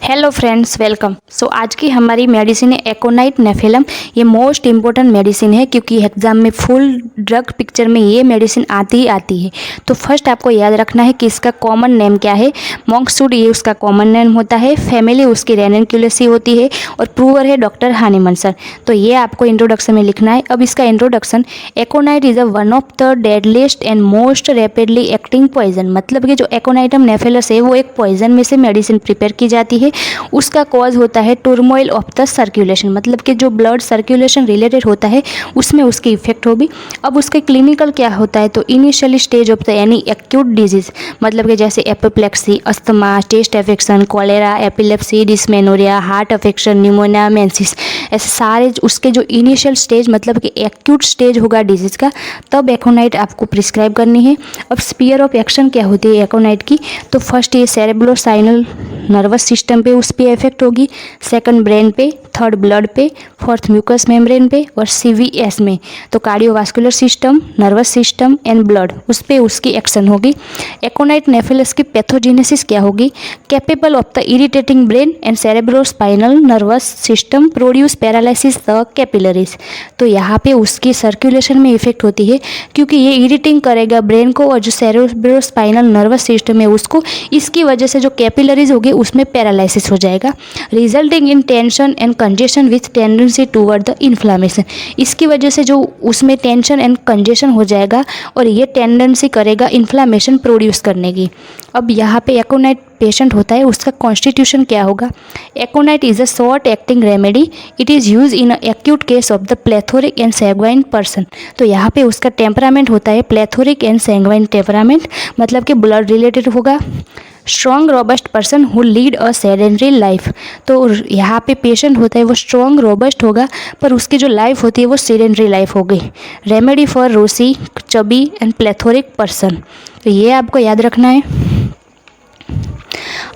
Hello friends, welcome. आज की हमारी मेडिसिन है एकोनाइट नेफेलम। ये मोस्ट इम्पोर्टेंट मेडिसिन है क्योंकि एग्जाम में फुल ड्रग पिक्चर में ये मेडिसिन आती ही आती है। तो फर्स्ट आपको याद रखना है कि इसका कॉमन नेम क्या है। मॉन्क्सवुड ये उसका कॉमन नेम होता है, फैमिली उसकी रेननक्यूलेसी होती है और प्रूवर है डॉक्टर हानीमन सर। तो ये आपको इंट्रोडक्शन में लिखना है। अब इसका introduction, aconite is a one of the deadliest and most rapidly acting poison. मतलब कि जो एकोनाइटम नेफेलस है वो एक पॉइजन में से मेडिसिन प्रिपेयर की जाती है। उसका कॉज होता है टर्मोइल ऑफ द सर्कुलेशन, मतलब कि जो ब्लड सर्कुलेशन रिलेटेड होता है उसमें उसकी इफेक्ट होगी। अब उसके क्लिनिकल क्या होता है, तो initially stage of the any acute disease, मतलब कि जैसे apoplexy, asthma, chest affection, cholera, epilepsy, dysmenorrhoea, heart affection, pneumonia, menses, ऐसे सारे उसके जो इनिशियल स्टेज मतलब कि एक्यूट स्टेज होगा डिजीज का, तब एकोनाइट आपको प्रिस्क्राइब करनी है। अब स्पीयर ऑफ एक्शन क्या होती है एकोनाइट की, तो फर्स्ट ये सेरेब्रोस्पाइनल नर्वस सिस्टम पे उस पर इफेक्ट होगी, सेकंड ब्रेन पे, थर्ड ब्लड पे, फोर्थ म्यूकस मेम्ब्रेन पे और सीवीएस में, तो cardiovascular system, nervous system and blood, उस पर उसकी एक्शन होगी। एकोनाइट नेफेलस की पैथोजेनेसिस क्या होगी, capable of the irritating brain and cerebrospinal nervous system produce paralysis the capillaries. तो यहाँ पे उसकी सर्कुलेशन में इफेक्ट होती है क्योंकि ये इरिटिंग करेगा ब्रेन को और जो सेरेब्रोस्पाइनल नर्वस सिस्टम है उसको, इसकी वजह से जो कैपिलरीज होगी उसमें पैरालिसिस हो जाएगा, resulting in tension and congestion with tendency toward the inflammation. इसकी वजह से जो उसमें टेंशन एंड कंजेशन हो जाएगा और ये टेंडेंसी करेगा इन्फ्लामेशन प्रोड्यूस करने की। अब यहाँ पे एकोनाइट पेशेंट होता है उसका कॉन्स्टिट्यूशन क्या होगा। Aconite is a short acting remedy, it is use in acute case of the plethoric and sanguine person. तो यहाँ पे उसका टेम्परामेंट होता है प्लेथोरिक एंड सैंग्वाइन टेम्परामेंट, मतलब कि ब्लड रिलेटेड होगा। Strong robust person who lead a sedentary life, तो यहाँ पे पेशेंट होता है वो स्ट्रॉन्ग रोबस्ट होगा पर उसकी जो लाइफ होती है वो सेडेंटरी लाइफ होगी। Remedy for rosy, chubby and plethoric person, तो ये आपको याद रखना है।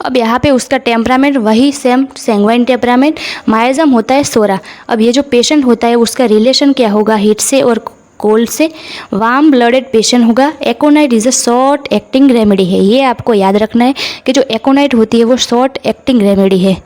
अब यहाँ पे उसका टेम्परामेंट वही सेम सैंग्वाइन टेम्परामेंट, माइजम होता है 16। अब ये जो पेशेंट होता है उसका रिलेशन क्या होगा, हीट से और कोल्ड से, वार्म ब्लडेड पेशेंट होगा। Aconite is a short acting remedy है, ये आपको याद रखना है कि जो एकोनाइट होती है वो शॉर्ट एक्टिंग रेमेडी है।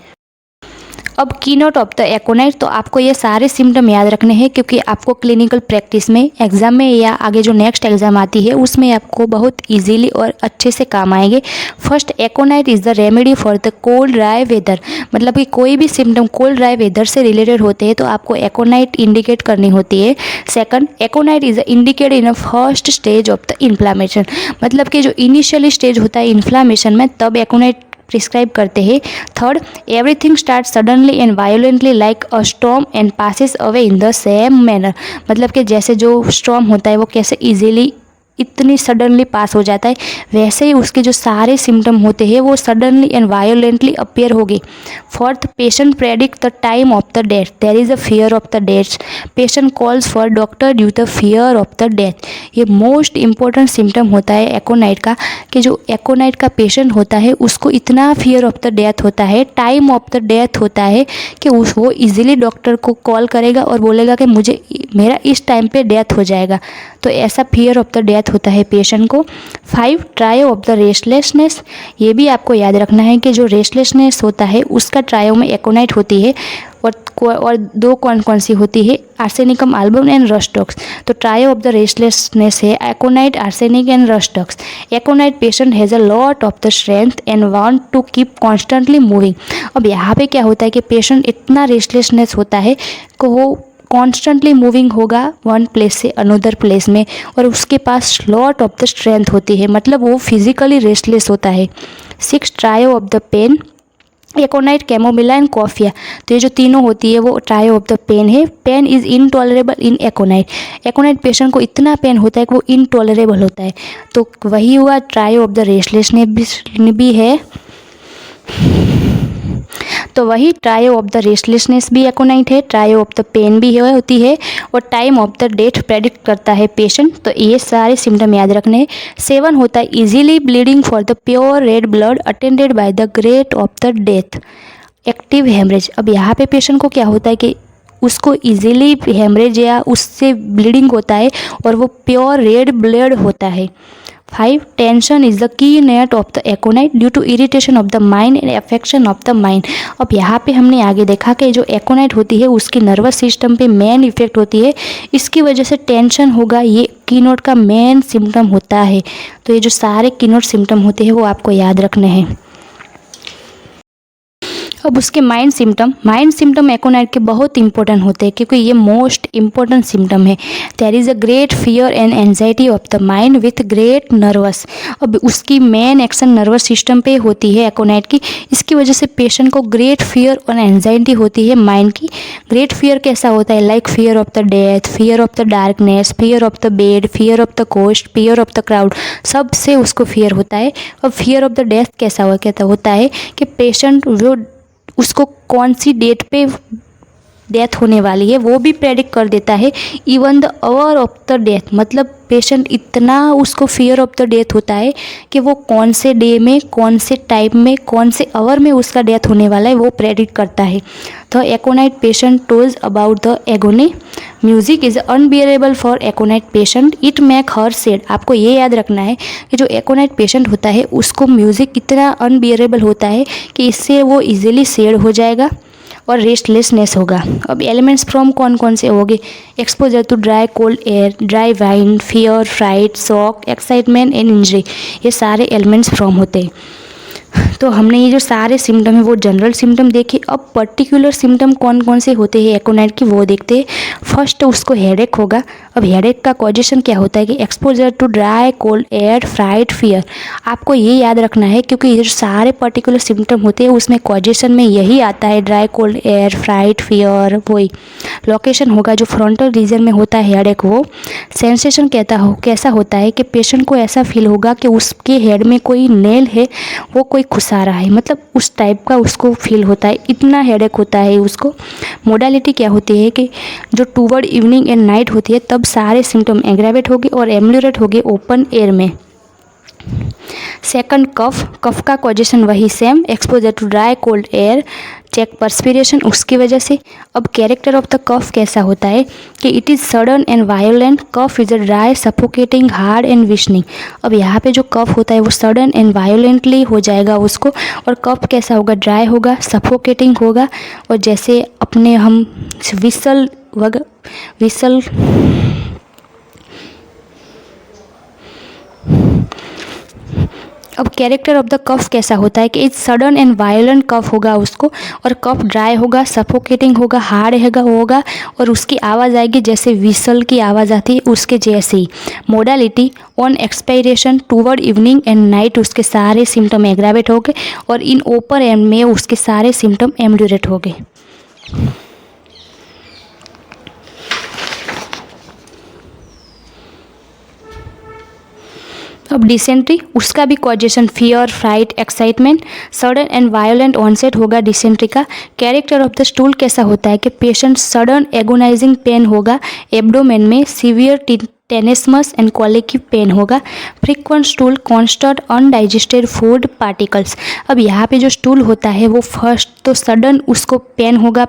अब कीनोट ऑफ द एकोनाइट, तो आपको ये सारे सिम्टम याद रखने हैं क्योंकि आपको क्लिनिकल प्रैक्टिस में, एग्जाम में या आगे जो नेक्स्ट एग्जाम आती है उसमें आपको बहुत इजीली और अच्छे से काम आएंगे। First, aconite is the remedy for the cold dry weather, मतलब कि कोई भी सिम्टम कोल्ड ड्राई वेदर से रिलेटेड होते हैं तो आपको एकोनाइट इंडिकेट करनी होती है। Second, aconite is indicate in a first stage of the inflammation, मतलब कि जो इनिशियली स्टेज होता है इन्फ्लामेशन में तब एकोनाइट प्रिस्क्राइब करते हैं। Third, everything start suddenly and violently like a storm and passes away in the same manner, मतलब कि जैसे जो स्टॉर्म होता है वो कैसे इजीली इतनी सडनली पास हो जाता है, वैसे ही उसके जो सारे सिम्टम होते हैं वो सडनली एंड वायोलेंटली अपीयर होगी। Fourth, patient predict the time of the death, there is a fear of the death, patient calls for doctor due the fear of the death. ये मोस्ट इंपॉर्टेंट सिम्टम होता है aconite का कि जो एकोनाइट का patient होता है उसको इतना फियर ऑफ द डेथ होता है, टाइम ऑफ द डेथ होता है कि वो इजीली डॉक्टर को कॉल करेगा और बोलेगा कि मुझे मेरा इस टाइम पे डेथ हो जाएगा, तो ऐसा फियर ऑफ द डेथ होता है पेशेंट को। 5, ट्रायो ऑफ द रेस्टलेसनेस, ये भी आपको याद रखना है कि जो रेस्टलेसनेस होता है उसका ट्रायो में एकोनाइट होती है और दो कौन कौन सी होती है, आर्सेनिकम एल्बम एंड रस्टॉक्स। तो ट्रायो ऑफ द रेस्टलेसनेस है aconite, arsenic and rhus tox. Aconite patient has a lot of the strength and want to keep constantly moving. अब यहाँ पे क्या होता है कि पेशेंट इतना रेस्टलेसनेस होता है कि वो कॉन्स्टेंटली मूविंग होगा वन प्लेस से अनदर प्लेस में और उसके पास लॉट ऑफ द स्ट्रेंथ होती है, मतलब वो फिजिकली रेस्टलेस होता है। 6, trio of the pain, aconite, chamomilla and coffea, तो ये जो तीनों होती है वो ट्रायो ऑफ द पेन है। Pain is intolerable in aconite, aconite patient को इतना पेन होता है कि वो इनटॉलरेबल होता है, तो वही हुआ ट्रायो ऑफ द रेस्टलेसनेस भी है, तो वही ट्रायो ऑफ द रेस्टलेसनेस भी एकोनाइट है, ट्रायो ऑफ द पेन भी होती है और time of the death predict करता है पेशेंट। तो ये सारे सिम्टम याद रखने हैं। 7 होता है easily bleeding for the pure red blood attended by the great of the death, active haemorrhage. अब यहाँ पे पेशेंट को क्या होता है कि उसको इजीली हेमरेज या उससे ब्लीडिंग होता है और वो प्योर रेड ब्लड होता है। 5. Tension is the key note of the aconite due to irritation of the mind and affection of the mind. अब यहाँ पे हमने आगे देखा कि जो एकोनाइट होती है उसकी नर्वस सिस्टम पे मेन इफेक्ट होती है, इसकी वजह से टेंशन होगा, ये की नोट का मेन सिम्टम होता है। तो ये जो सारे की नोट सिम्टम होते हैं वो आपको याद रखने हैं। अब उसके माइंड सिम्टम एकोनाइट के बहुत इंपॉर्टेंट होते हैं क्योंकि ये मोस्ट इंपॉर्टेंट सिम्टम है। There is a great fear and anxiety of the mind with great nervous. अब उसकी मेन एक्शन नर्वस सिस्टम पे होती है एकोनाइट की, इसकी वजह से पेशेंट को ग्रेट फियर और एंजाइटी होती है माइंड की। ग्रेट फियर कैसा होता है? Like fear of the death, fear of the darkness, fear of the bed, fear of the ghost, fear of the crowd, सबसे उसको फियर होता है। अब फियर ऑफ द डेथ कैसा होता है कि पेशेंट जो उसको कौन सी डेट पे डेथ होने वाली है वो भी प्रेडिक्ट कर देता है, even the hour of the death. मतलब पेशेंट इतना उसको फियर ऑफ द डेथ होता है कि वो कौन से डे में, कौन से टाइम में, कौन से आवर में उसका डेथ होने वाला है वो प्रेडिक्ट करता है। तो aconite patient tells about the agony. Music is unbearable for aconite patient, it make her sad. आपको ये याद रखना है कि जो एकोनाइट पेशेंट होता है उसको म्यूज़िक इतना अनबियरेबल होता है कि इससे वो इजीली सेड हो जाएगा और रेस्टलेसनेस होगा। अब एलिमेंट्स फ्रॉम कौन कौन से होंगे? Exposure to dry cold air, dry wind, fear, fright, shock, excitement and injury, ये सारे एलिमेंट्स फ्रॉम होते हैं। तो हमने ये जो सारे सिम्टम है वो जनरल सिम्टम देखे। अब पर्टिकुलर सिम्टम कौन कौन से होते हैं एकोनाइट की वो देखते हैं। फर्स्ट उसको हेडेक होगा। अब हेडेक का कॉजेशन क्या होता है कि exposure to dry cold air, fright, fear. आपको ये याद रखना है क्योंकि ये जो सारे पर्टिकुलर सिम्टम होते हैं उसमें कॉजेशन में यही आता है, dry cold air, fright, fear. वही लोकेशन होगा जो फ्रंटल रीजन में होता है हेडेक वो। सेंसेशन कैसा होता है कि पेशेंट को ऐसा फील होगा कि उसके हेड में कोई नेल है, वो कोई घुसा रहा है, मतलब उस टाइप का उसको फील होता है, इतना हेडेक होता है उसको। मोडालिटी क्या होती है कि जो टूवर्ड इवनिंग एंड नाइट होती है तब सारे सिम्टम एग्रावेट होंगे और एम्यूलेट होंगे ओपन एयर में। सेकंड कफ का कॉजेशन वही same, exposure to dry cold air, check perspiration उसकी वजह से। अब कैरेक्टर ऑफ द कफ कैसा होता है कि it is sudden and violent, cough is a dry, suffocating, hard and whistling. अब यहाँ पे जो कफ होता है वो सडन एंड वायोलेंटली हो जाएगा उसको, और कफ कैसा होगा? ड्राई होगा, सफोकेटिंग होगा, और जैसे अपने हम विसल अब कैरेक्टर ऑफ द कफ कैसा होता है कि इट्स सडन एंड वायलेंट कफ होगा उसको, और कफ ड्राई होगा, सफोकेटिंग होगा, हार्ड होगा, और उसकी आवाज़ आएगी जैसे विसल की आवाज़ आती है उसके जैसे ही। Modality on expiration toward evening and night उसके सारे सिम्टम एग्रावेट हो गए, और इन ओपर एंड में उसके सारे सिम्टम एम्यूलेट हो गए। अब डिसेंट्री, उसका भी causation fear, fright, excitement, sudden and violent onset होगा डिसेंट्री का। कैरेक्टर ऑफ द स्टूल कैसा होता है कि पेशेंट सडन एगोनाइजिंग पेन होगा एब्डोमेन में, severe tenesmus and colicky pain होगा। Frequent stool, constant undigested food particles. अब यहाँ पे जो स्टूल होता है वो फर्स्ट तो सडन उसको पेन होगा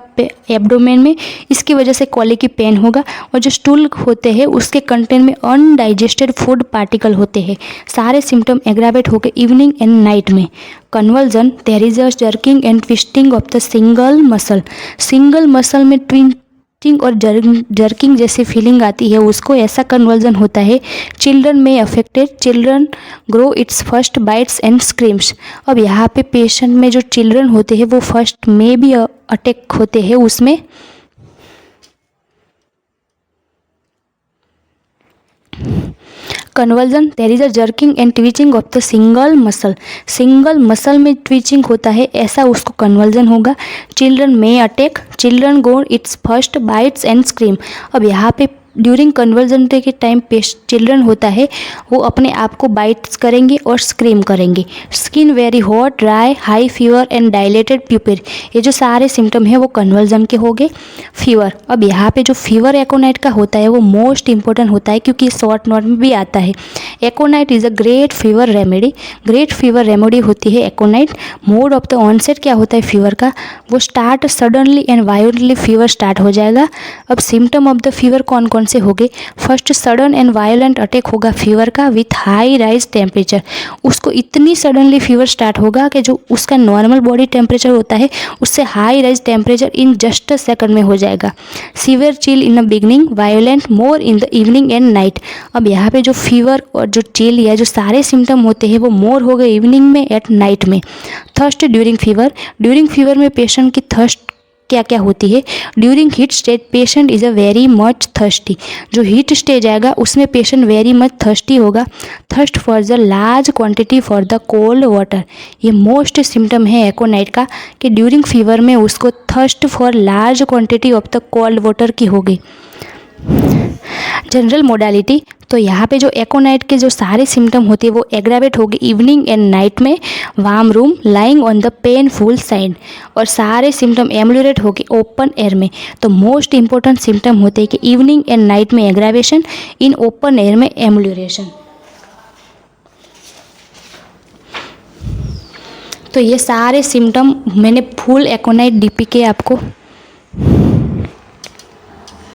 एब्डोमेन में, इसकी वजह से कॉलिकी पेन होगा, और जो स्टूल होते हैं उसके कंटेंट में अनडाइजेस्टेड फूड पार्टिकल होते हैं। सारे सिम्टम एग्रावेट हो गए इवनिंग एंड नाइट में। Convulsion, there is a jerking and twisting of the single muscle में ट्विस्टिंग और जर्किंग जैसी फीलिंग आती है उसको, ऐसा कन्वर्जन होता है। चिल्ड्रन में affected, children grow its first bites and screams. अब यहाँ पे पेशेंट में जो चिल्ड्रन होते हैं वो फर्स्ट में भी अटैक होते हैं उसमें। Convulsion, there is a jerking and twitching of the single muscle में ट्विचिंग होता है, ऐसा उसको कन्वर्जन होगा। चिल्ड्रन में attack, children go its first bites and scream. अब यहाँ पे ड्यूरिंग कन्वर्जन के टाइम चिल्ड्रन होता है वो अपने आप को बाइट्स करेंगे और स्क्रीम करेंगे। Skin very hot, dry, high fever and dilated प्यूपिल, ये जो सारे सिम्टम है वो कन्वर्जन के हो गए। फीवर, अब यहाँ पे जो फीवर एकोनाइट का होता है वो मोस्ट इंपॉर्टेंट होता है क्योंकि शॉर्ट नोट में भी आता है। Aconite is a great fever remedy होती है aconite. Mode of the onset क्या होता है फीवर का? वो start suddenly and violently fever start हो जाएगा। अब सिम्टम ऑफ द फीवर कौन कौन से होंगे? First, sudden and violent attack होगा फीवर का विथ हाई राइज टेम्परेचर। उसको इतनी सडनली फीवर स्टार्ट होगा कि जो उसका नॉर्मल बॉडी टेम्परेचर होता है उससे high rise temperature in just a second में हो जाएगा। Severe chill in the beginning, violent more in the evening and night. अब यहाँ पे जो फीवर और जो चिल या जो सारे सिम्टम होते हैं वो मोर हो गए इवनिंग में, एट नाइट में। थर्स्ट ड्यूरिंग फीवर में पेशेंट की थर्स्ट क्या क्या होती है? During heat stage patient is a very much thirsty. जो हीट स्टेज आएगा उसमें पेशेंट वेरी मच थर्स्टी होगा। Thirst for the large quantity for the cold water. ये मोस्ट सिम्टम है एकोनाइट का कि ड्यूरिंग फीवर में उसको thirst for large quantity of the cold water की होगी। जनरल मोडालिटी, तो यहाँ पे जो एकोनाइट के जो सारे सिम्टम होते हैं वो एग्रावेट होगी इवनिंग एंड नाइट में, warm room, lying on the painful side, और सारे सिम्टम एम्यूलेट होगी ओपन एयर में। तो मोस्ट इंपॉर्टेंट सिम्टम होते हैं कि इवनिंग एंड नाइट में एग्रावेशन, इन ओपन एयर में एम्यूलेशन। तो ये सारे सिम्टम मैंने फुल एकोनाइट डीपी के आपको